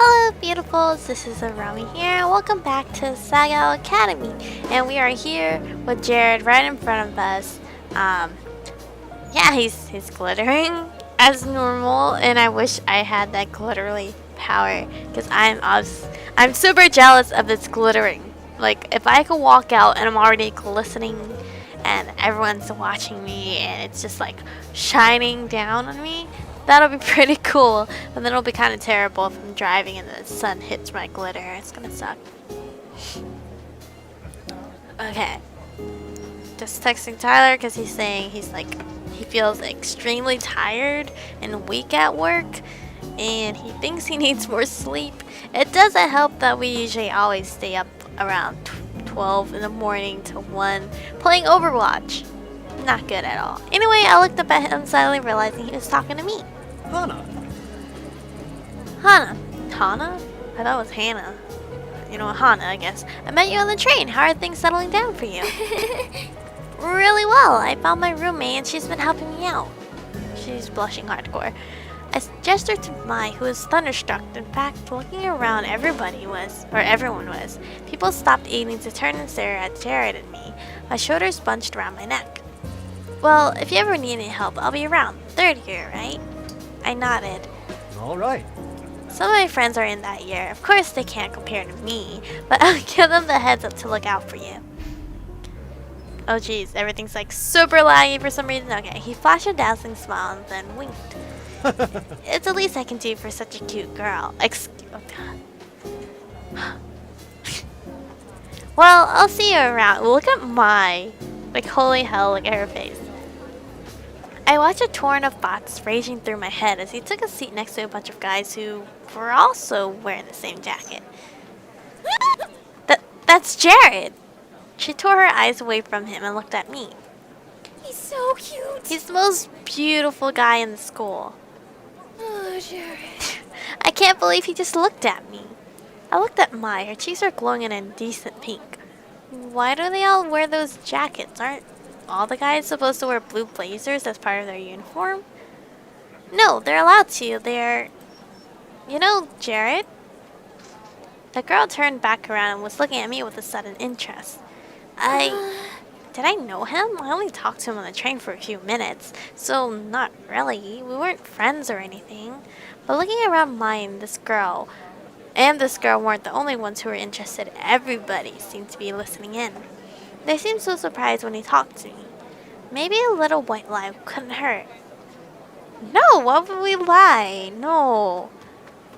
Hello beautifuls, this is Aromie here. Welcome back to Asagao Academy. And we are here with Jared right in front of us. Yeah, he's glittering as normal, and I wish I had that glittery power because I'm super jealous of this glittering. Like if I could walk out and I'm already glistening and everyone's watching me and it's just like shining down on me, that'll be pretty cool. But then it'll be kind of terrible if I'm driving and the sun hits my glitter. It's gonna suck. Okay. Just texting Tyler because he's saying he feels extremely tired and weak at work and he thinks he needs more sleep. It doesn't help that we usually always stay up around 12 in the morning to 1 playing Overwatch. Not good at all. Anyway, I looked up at him suddenly realizing he was talking to me. Hana. Hana? I thought it was Hannah. You know, Hana, I guess. I met you on the train. How are things settling down for you? Really well. I found my roommate and she's been helping me out. She's blushing hardcore. I gestured to Mai, who was thunderstruck. In fact, looking around, everyone was. People stopped eating to turn and stare at Jared and me. My shoulders bunched around my neck. Well, if you ever need any help, I'll be around. Third year, right? I nodded. All right. Some of my friends are in that year. Of course, they can't compare to me, but I'll give them the heads up to look out for you. Oh geez, everything's like super laggy for some reason. Okay, he flashed a dazzling smile and then winked. It's the least I can do for such a cute girl. Oh god. Well, I'll see you around. Look at my... Like, holy hell, look at her face. I watched a torrent of thoughts raging through my head as he took a seat next to a bunch of guys who were also wearing the same jacket. That's Jared! She tore her eyes away from him and looked at me. He's so cute. He's the most beautiful guy in the school. Oh, Jared. I can't believe he just looked at me. I looked at Mai. Her cheeks are glowing in a decent pink. Why do they all wear those jackets? Aren't all the guys supposed to wear blue blazers as part of their uniform? No, they're allowed to. They're... You know, Jared? The girl turned back around and was looking at me with a sudden interest. Did I know him? I only talked to him on the train for a few minutes, so not really. We weren't friends or anything. But looking around mine, this girl weren't the only ones who were interested. Everybody seemed to be listening in. They seemed so surprised when he talked to me. Maybe a little white lie couldn't hurt. No, why would we lie? No,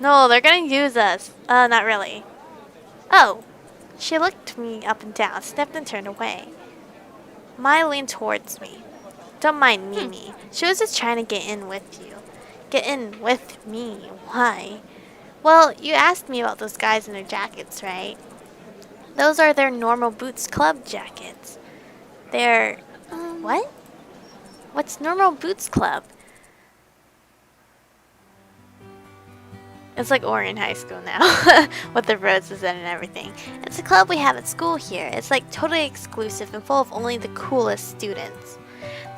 they're gonna use us. Not really. Oh. She looked me up and down, sniffed and turned away. Mai leaned towards me. Don't mind Mimi. She was just trying to get in with you. Get in with me. Why? Well, you asked me about those guys in their jackets, right? Those are their normal Boots Club jackets. They're... What? What's normal Boots Club? It's like Orion High School now, with the roses in and everything. It's a club we have at school here. It's like totally exclusive and full of only the coolest students.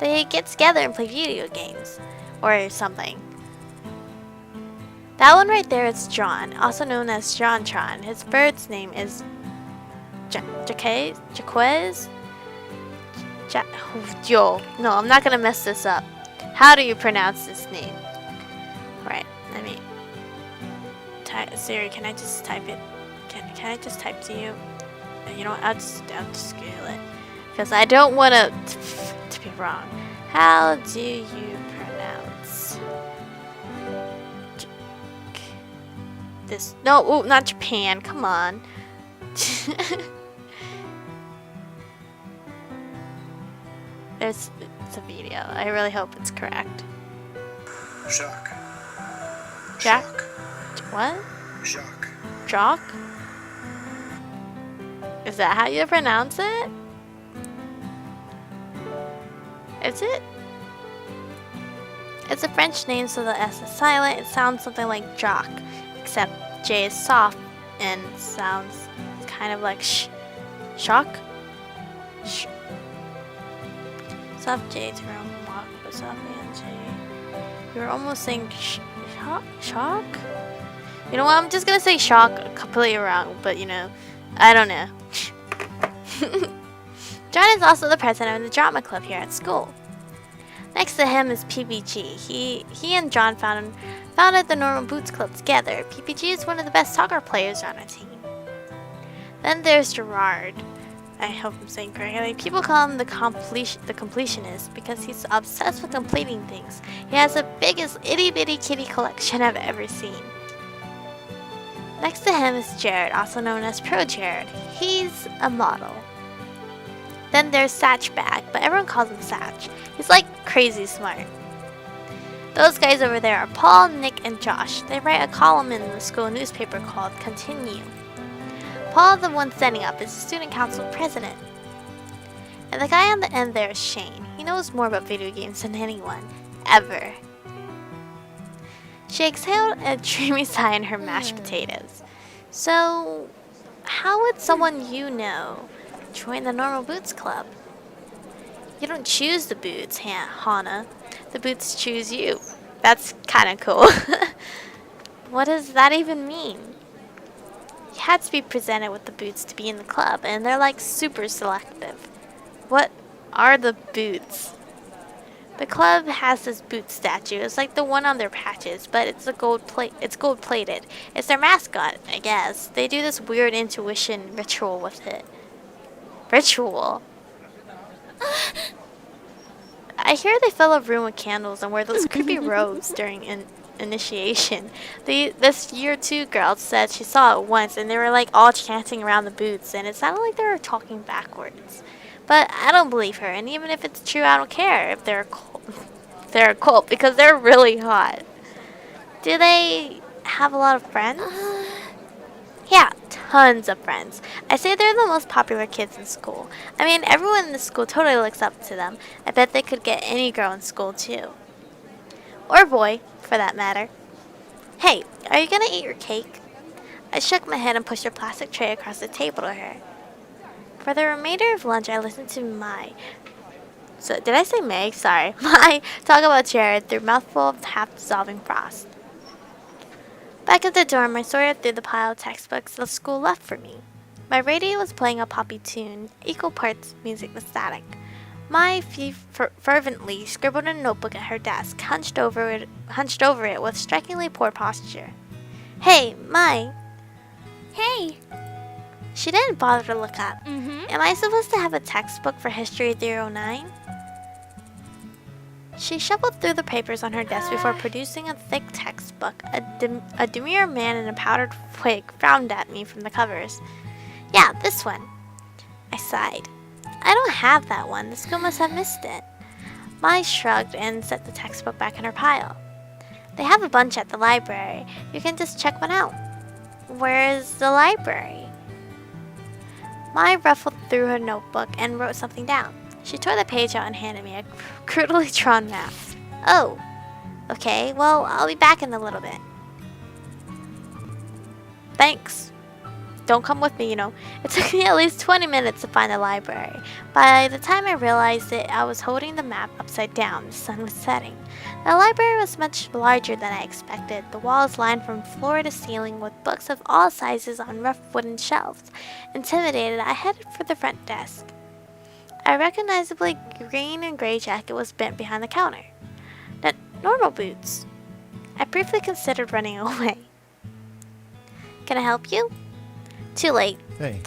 They get together and play video games, or something. That one right there is John, also known as JonTron. His bird's name is Jaquez? Yo, no, I'm not gonna mess this up. How do you pronounce this name? Right, let me... Siri, can I just type it? Can I just type to you? You know what? I'll just Google it because I don't want to be wrong. How do you pronounce this? No, ooh, not Japan. Come on. It's a video. I really hope it's correct. Jacques. Jack? What? Jacques. Jock? Is that how you pronounce it? Is it? It's a French name, so the S is silent. It sounds something like jock, except J is soft and sounds kind of like shock. Soft J to walk, but soft and J. You're almost saying shock? You know what? I'm just gonna say shock, completely wrong, but you know, I don't know. John is also the president of the drama club here at school. Next to him is PBG. He and John founded the Normal Boots Club together. PBG is one of the best soccer players on our team. Then there's Gerard. I hope I'm saying correctly. People call him the completionist because he's obsessed with completing things. He has the biggest itty bitty kitty collection I've ever seen. Next to him is Jared, also known as Pro Jared. He's a model. Then there's Satchbag, but everyone calls him Satch. He's like crazy smart. Those guys over there are Paul, Nick, and Josh. They write a column in the school newspaper called Continue. Paul, the one standing up, is the student council president. And the guy on the end there is Shane. He knows more about video games than anyone, ever. She exhaled a dreamy sigh in her mashed potatoes. So, how would someone you know join the Normal Boots Club? You don't choose the boots, Hana. The boots choose you. That's kind of cool. What does that even mean? You had to be presented with the boots to be in the club, and they're like super selective. What are the boots? The club has this boot statue. It's like the one on their patches, but it's gold plated. It's their mascot, I guess. They do this weird intuition ritual with it. Ritual? I hear they fill a room with candles and wear those creepy robes during initiation. This year 2 girl said she saw it once, and they were like all chanting around the boots, and it sounded like they were talking backwards. But I don't believe her, and even if it's true, I don't care if they're a cult because they're really hot. Do they have a lot of friends? Yeah, tons of friends. I say they're the most popular kids in school. I mean, everyone in the school totally looks up to them. I bet they could get any girl in school too. Or boy, for that matter. Hey, are you gonna eat your cake? I shook my head and pushed a plastic tray across the table to her. For the remainder of lunch, I listened to did I say Meg? Sorry. My talk about Jared through mouthful of half-dissolving frost. Back at the dorm, I sorted through the pile of textbooks the school left for me. My radio was playing a poppy tune, equal parts music with static. Mai fervently scribbled in a notebook at her desk, hunched over it with strikingly poor posture. Hey, Mai. Hey. She didn't bother to look up. Mm-hmm. Am I supposed to have a textbook for History 309? She shuffled through the papers on her desk before producing a thick textbook. A demure man in a powdered wig frowned at me from the covers. Yeah, this one. I sighed. I don't have that one. The school must have missed it. Mai shrugged and set the textbook back in her pile. They have a bunch at the library. You can just check one out. Where is the library? Mai ruffled through her notebook and wrote something down. She tore the page out and handed me a crudely drawn map. Oh, okay, well, I'll be back in a little bit. Thanks. Don't come with me, you know. It took me at least 20 minutes to find the library. By the time I realized it, I was holding the map upside down. The sun was setting. The library was much larger than I expected. The walls lined from floor to ceiling with books of all sizes on rough wooden shelves. Intimidated, I headed for the front desk. A recognizably green and gray jacket was bent behind the counter. Normal boots. I briefly considered running away. Can I help you? Too late. Hey.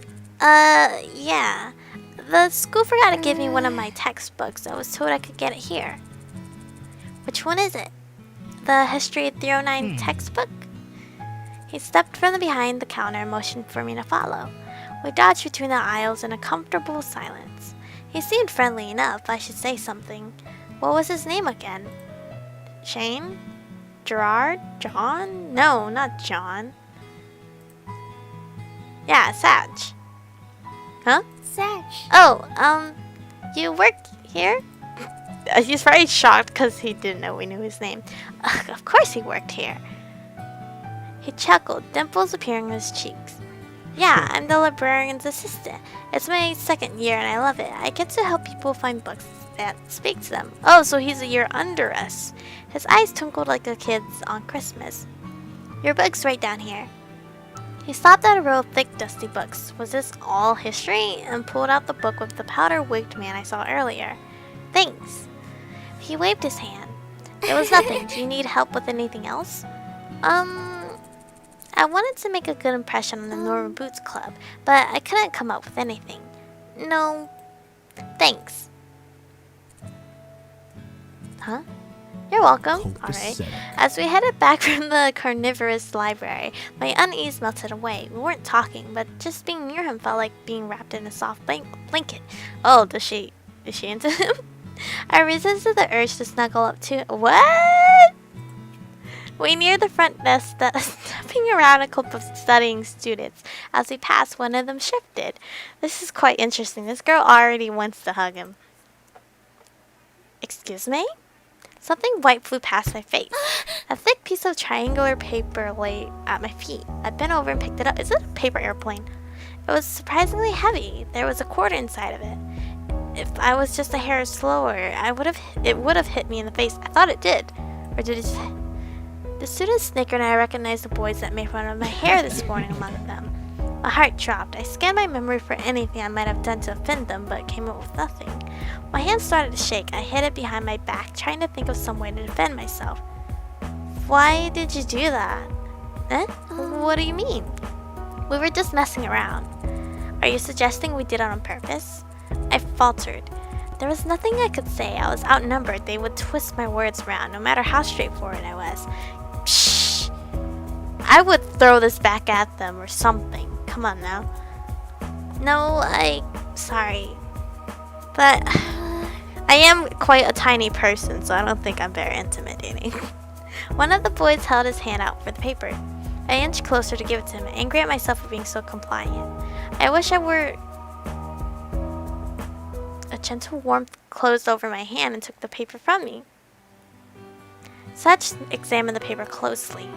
Yeah. The school forgot to give me one of my textbooks. I was told I could get it here. Which one is it? The History 309 textbook? He stepped from behind the counter and motioned for me to follow. We dodged between the aisles in a comfortable silence. He seemed friendly enough, I should say something. What was his name again? Shane? Gerard? John? No, not John. Yeah, Satch. Huh? Satch. Oh, you work here? He's very shocked because he didn't know we knew his name. Of course he worked here. He chuckled, dimples appearing on his cheeks. Yeah, I'm the librarian's assistant. It's my 2nd year and I love it. I get to help people find books that speak to them. Oh, so he's a year under us. His eyes twinkled like a kid's on Christmas. Your book's right down here. He stopped at a row of thick, dusty books. Was this all history? And pulled out the book with the powder-wigged man I saw earlier. Thanks. He waved his hand. It was nothing. Do you need help with anything else? I wanted to make a good impression on the Northern Boots Club, but I couldn't come up with anything. No, thanks. Huh? You're welcome. Alright. As we headed back from the carnivorous library, my unease melted away. We weren't talking, but just being near him felt like being wrapped in a soft blanket. Oh, is she into him? I resisted the urge to snuggle up to... What? We neared the front desk, stepping around a group of studying students. As we passed, one of them shifted. This is quite interesting. This girl already wants to hug him. Excuse me? Something white flew past my face. A thick piece of triangular paper lay at my feet. I bent over and picked it up. Is it a paper airplane? It was surprisingly heavy. There was a quarter inside of it. If I was just a hair slower, it would have hit me in the face. I thought it did. Or did it? The students snickered and I recognized the boys that made fun of my hair this morning among them. My heart dropped. I scanned my memory for anything I might have done to offend them, but came up with nothing. My hand started to shake. I hid it behind my back, trying to think of some way to defend myself. Why did you do that? Eh? What do you mean? We were just messing around. Are you suggesting we did it on purpose? I faltered. There was nothing I could say. I was outnumbered. They would twist my words around, no matter how straightforward I was. Psh! I would throw this back at them or something. Come on now. No, sorry. But I am quite a tiny person, so I don't think I'm very intimidating. One of the boys held his hand out for the paper. I inched closer to give it to him, angry at myself for being so compliant. I wish I were... A gentle warmth closed over my hand and took the paper from me. Sach examined the paper closely.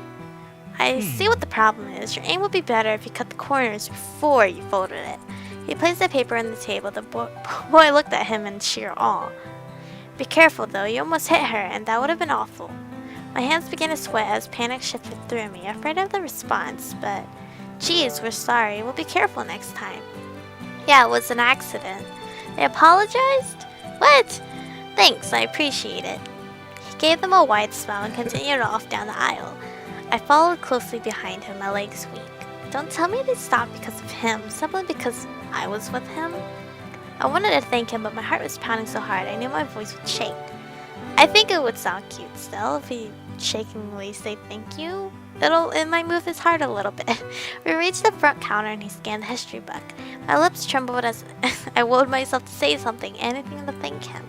I see what the problem is. Your aim would be better if you cut the corners before you folded it. He placed the paper on the table. The boy looked at him in sheer awe. Be careful though, you almost hit her, and that would have been awful. My hands began to sweat as panic shifted through me, afraid of the response, but... Geez, we're sorry. We'll be careful next time. Yeah, it was an accident. They apologized? What? Thanks, I appreciate it. He gave them a wide smile and continued off down the aisle. I followed closely behind him, my legs weak. Don't tell me they stopped because of him, simply because I was with him. I wanted to thank him, but my heart was pounding so hard I knew my voice would shake. I think it would sound cute still if he shakingly said thank you. It might move his heart a little bit. We reached the front counter and he scanned the history book. My lips trembled as I willed myself to say something, anything to thank him.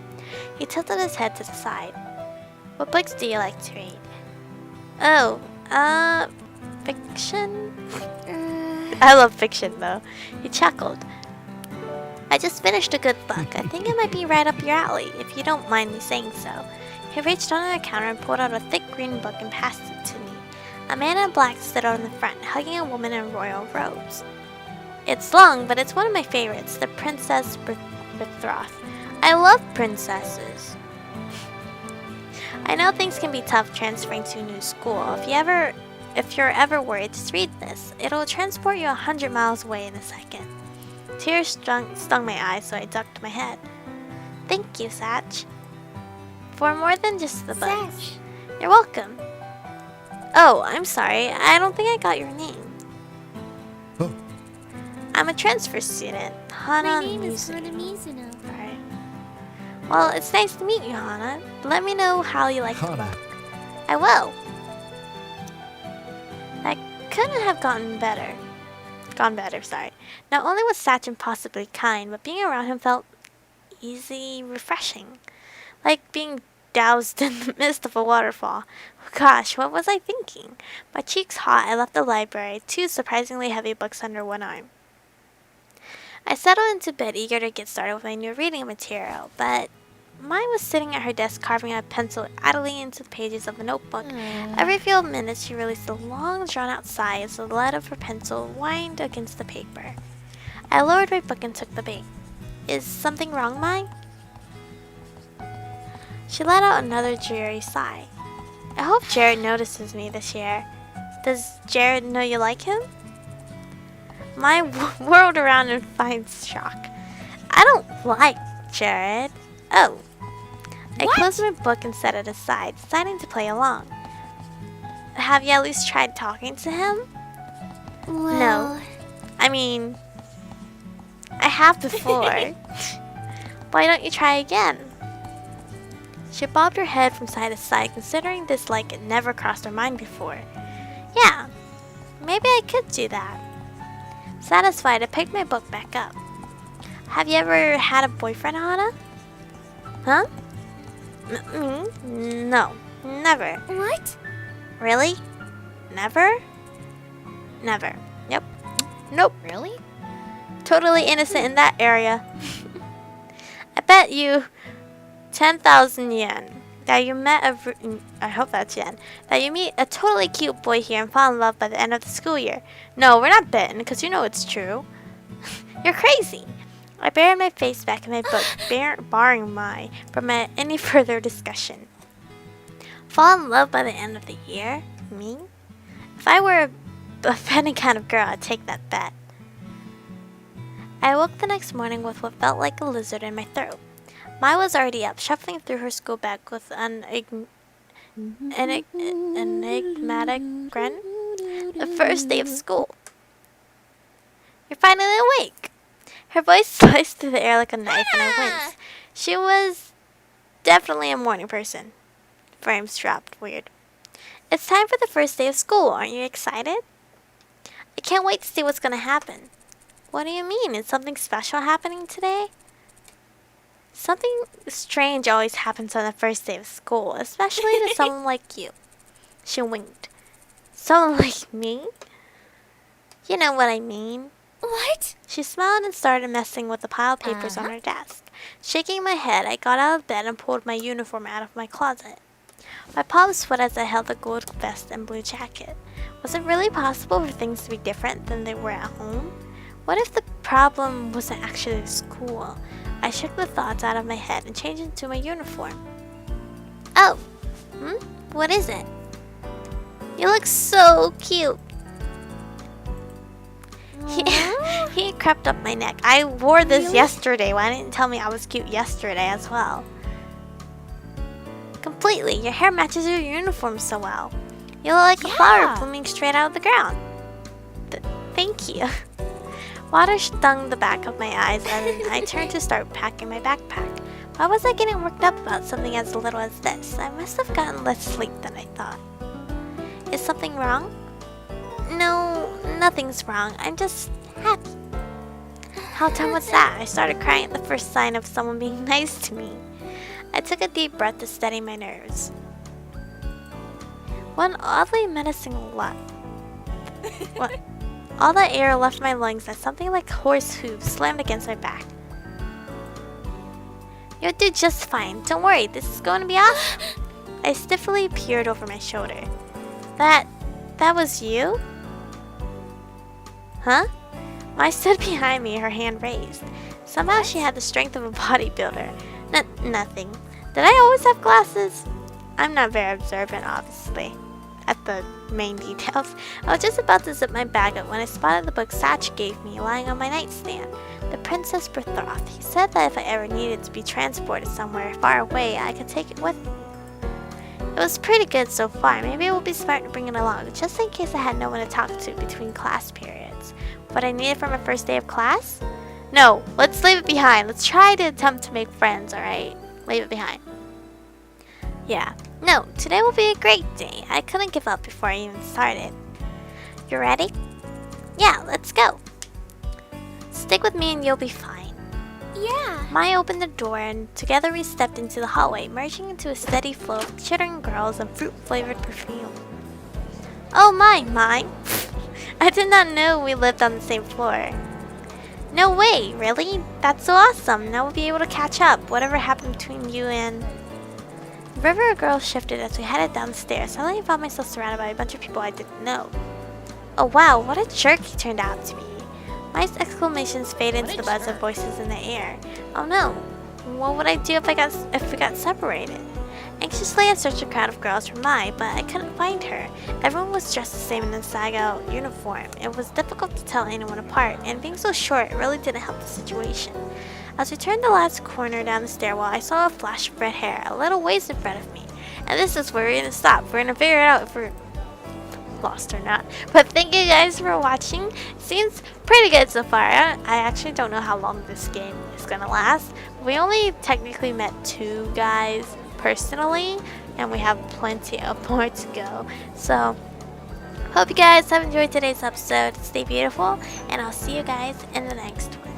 He tilted his head to the side. What books do you like to read? Oh, fiction? I love fiction though. He chuckled. I just finished a good book. I think it might be right up your alley, if you don't mind me saying so. He reached under the counter and pulled out a thick green book and passed it to me. A man in black stood out in the front, hugging a woman in royal robes. It's long, but it's one of my favorites, The Princess Betroth. I love princesses. I know things can be tough transferring to a new school. If you're ever worried, just read this. It'll transport you 100 miles away in a second. Tears stung my eyes, so I ducked my head. Thank you, Sach. For more than just the books. Sach. You're welcome. Oh, I'm sorry. I don't think I got your name. Oh. I'm a transfer student. Hana My name is Mizuno. Hana Mizuno. Alright. Well, it's nice to meet you, Hana. Let me know how you like the Hana. book. I will. That couldn't have gone better, sorry. Not only was Sach impossibly kind, but being around him felt easy, refreshing. Like being doused in the midst of a waterfall. Gosh, what was I thinking? My cheeks hot, I left the library, 2 surprisingly heavy books under one arm. I settled into bed, eager to get started with my new reading material, but Mai was sitting at her desk carving a pencil idly into the pages of a notebook. Every few minutes she released a long, drawn-out sigh as the lead of her pencil whined against the paper. I lowered my book and took the bait. Is something wrong, Mai? She let out another dreary sigh. I hope Jared notices me this year. Does Jared know you like him? My whirled around in fine shock. I don't like Jared. Oh. I closed my book and set it aside, deciding to play along. Have you at least tried talking to him? Well, No. I mean, I have before. Why don't you try again? She bobbed her head from side to side, considering this like it never crossed her mind before. Yeah, maybe I could do that. Satisfied, I picked my book back up. Have you ever had a boyfriend, Hana? Huh? No, never. what? Really? Never? Never. Yep. Nope. Really? Totally innocent in that area. I bet you 10,000 yen that you met I hope that's yen. That you meet a totally cute boy here and fall in love by the end of the school year. No, we're not betting, because you know it's true. You're crazy. I buried my face back in my book, barring from any further discussion. Fall in love by the end of the year? Me? If I were a betting kind of girl, I'd take that bet. I woke the next morning with what felt like a lizard in my throat. Mai was already up, shuffling through her school bag with an enigmatic grin. The first day of school. You're finally awake. Her voice sliced through the air like a knife, and I winced. She was definitely a morning person. Frames dropped. Weird. It's time for the first day of school. Aren't you excited? I can't wait to see what's going to happen. What do you mean? Is something special happening today? Something strange always happens on the first day of school, especially to someone like you. She winked. Someone like me? You know what I mean. What? She smiled and started messing with the pile of papers on her desk. Shaking my head, I got out of bed and pulled my uniform out of my closet. My palms sweat as I held the gold vest and blue jacket. Was it really possible for things to be different than they were at home? What if the problem wasn't actually school? I shook the thoughts out of my head and changed into my uniform. Oh, what is it? You look so cute. He crept up my neck. I wore this yesterday. Why didn't you tell me I was cute yesterday as well? Completely. Your hair matches your uniform so well. You look like a flower blooming straight out of the ground. Thank you. Water stung the back of my eyes and I turned to start packing my backpack. Why was I getting worked up about something as little as this? I must have gotten less sleep than I thought. Is something wrong? No, nothing's wrong. I'm just happy. How dumb was that? I started crying at the first sign of someone being nice to me. I took a deep breath to steady my nerves. One oddly menacing all the air left my lungs as something like horse hooves slammed against my back. You'll do just fine. Don't worry, this is going to be awesome. I stiffly peered over my shoulder. That was you? Huh? Mai stood behind me, her hand raised. Somehow she had the strength of a bodybuilder. Nothing. Did I always have glasses? I'm not very observant, obviously, at the main details. I was just about to zip my bag up when I spotted the book Satch gave me lying on my nightstand. The Princess Betrothed. He said that if I ever needed to be transported somewhere far away, I could take it with me. It was pretty good so far. Maybe it would be smart to bring it along, just in case I had no one to talk to between class periods. What I needed for my first day of class? No, let's leave it behind. Let's try to attempt to make friends, alright? Leave it behind. Yeah. No, today will be a great day. I couldn't give up before I even started. You ready? Yeah, let's go. Stick with me and you'll be fine. Yeah. Mai opened the door and together we stepped into the hallway, merging into a steady flow of chittering girls and fruit-flavored perfume. Oh my. I did not know we lived on the same floor. No way, really? That's so awesome. Now we'll be able to catch up. Whatever happened between you and... The river of girls shifted as we headed down the stairs. Suddenly I found myself surrounded by a bunch of people I didn't know. Oh wow, what a jerk he turned out to be. Mai's exclamations faded into the buzz of voices in the air. Oh no, what would I do if we got separated? Anxiously, I searched a crowd of girls for Mai, but I couldn't find her. Everyone was dressed the same in an Asagao uniform. It was difficult to tell anyone apart, and being so short really didn't help the situation. As we turned the last corner down the stairwell, I saw a flash of red hair a little ways in front of me. And this is where we're gonna stop. We're gonna figure it out if we're lost or not. But thank you guys for watching. Seems pretty good so far. I actually don't know how long this game is gonna last. We only technically met 2 guys personally, and we have plenty of more to go. So hope you guys have enjoyed today's episode. Stay beautiful, and I'll see you guys in the next one.